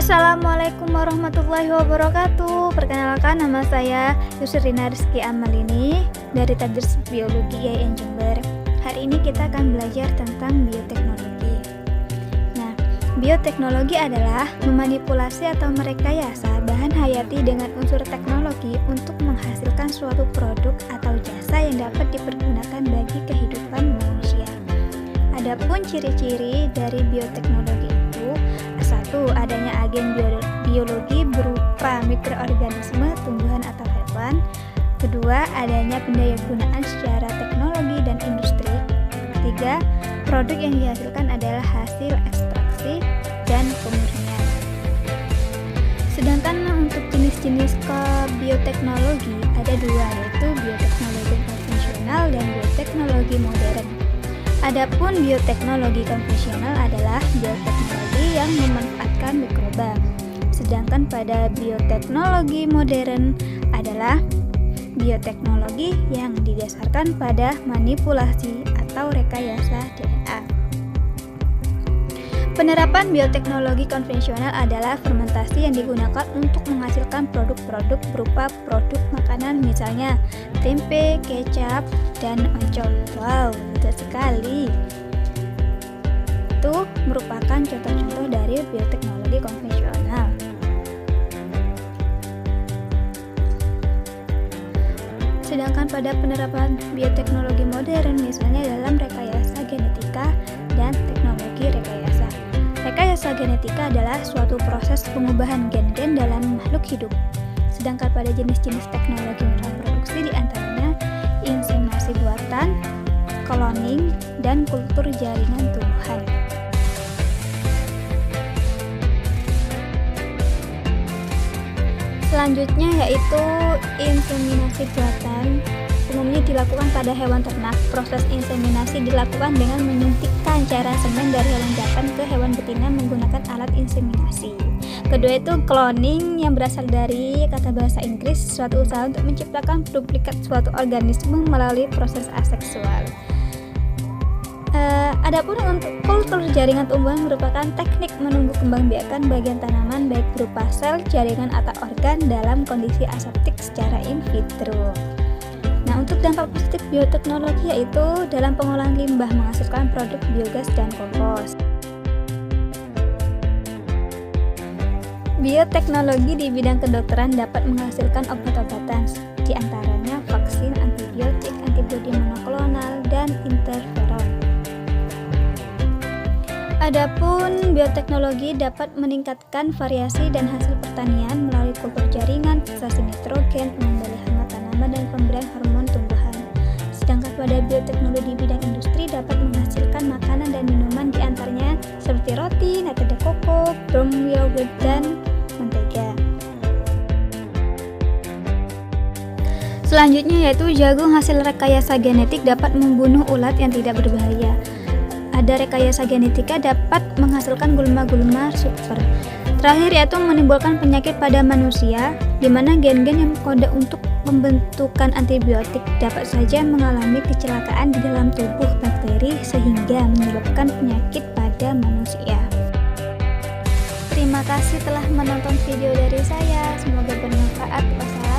Assalamualaikum warahmatullahi wabarakatuh. Perkenalkan, nama saya Yusrina Rizky Amalini dari Tadris Biologi IAIN Jember. Hari ini kita akan belajar tentang bioteknologi. Nah, bioteknologi adalah memanipulasi atau merekayasa bahan hayati dengan unsur teknologi untuk menghasilkan suatu produk atau jasa yang dapat dipergunakan bagi kehidupan manusia. Adapun ciri-ciri dari bioteknologi itu, satu, adanya agen biologi berupa mikroorganisme, tumbuhan atau hewan. Kedua, adanya pendayagunaan secara teknologi dan industri. Ketiga, produk yang dihasilkan adalah hasil ekstraksi dan pemurnian. Sedangkan untuk jenis-jenis bioteknologi ada dua, yaitu bioteknologi konvensional dan bioteknologi modern. Adapun bioteknologi konvensional adalah bioteknologi yang memanfaatkan mikroba. Sedangkan pada bioteknologi modern adalah bioteknologi yang didasarkan pada manipulasi atau rekayasa DNA. Penerapan bioteknologi konvensional adalah fermentasi yang digunakan untuk menghasilkan produk-produk berupa produk makanan, misalnya tempe, kecap, dan oncom. Wow, mudah sekali. Itu merupakan contoh-contoh dari bioteknologi konvensional. Sedangkan pada penerapan bioteknologi modern, misalnya dalam rekayasa genetika dan teknologi rekayasa. Rekayasa genetika adalah suatu proses pengubahan gen-gen dalam makhluk hidup. Sedangkan pada jenis-jenis teknologi reproduksi diantaranya inseminasi buatan, cloning, dan kultur jaringan tumbuhan. Selanjutnya yaitu inseminasi buatan. Umumnya dilakukan pada hewan ternak. Proses inseminasi dilakukan dengan menyuntikkan cairan semen dari hewan jantan ke hewan betina menggunakan alat inseminasi. Kedua itu cloning, yang berasal dari kata bahasa Inggris, suatu usaha untuk menciptakan duplikat suatu organisme melalui proses aseksual. Adapun untuk kultur jaringan tumbuhan merupakan teknik menumbuh kembangbiakan bagian tanaman baik berupa sel, jaringan atau organ dalam kondisi aseptik secara in vitro. Nah, untuk dampak positif bioteknologi yaitu dalam pengolahan limbah menghasilkan produk biogas dan kompos. Bioteknologi di bidang kedokteran dapat menghasilkan obat-obatan, di antaranya vaksin, antibiotik, antibodi monoklonal, dan interferon. Adapun bioteknologi dapat meningkatkan variasi dan hasil pertanian melalui kultur jaringan, fiksasi nitrogen, pengendalian hama tanaman, dan pemberian hormon tumbuhan. Sedangkan pada bioteknologi bidang industri dapat menghasilkan makanan dan minuman diantaranya seperti roti, nata de coco, yogurt, dan mentega. Selanjutnya yaitu jagung hasil rekayasa genetik dapat membunuh ulat yang tidak berbahaya. Ada rekayasa genetika dapat menghasilkan gulma-gulma super. Terakhir yaitu menimbulkan penyakit pada manusia, di mana gen-gen yang kode untuk pembentukan antibiotik dapat saja mengalami kecelakaan di dalam tubuh bakteri sehingga menyebabkan penyakit pada manusia. Terima kasih telah menonton video dari saya, semoga bermanfaat. Wassalamualaikum.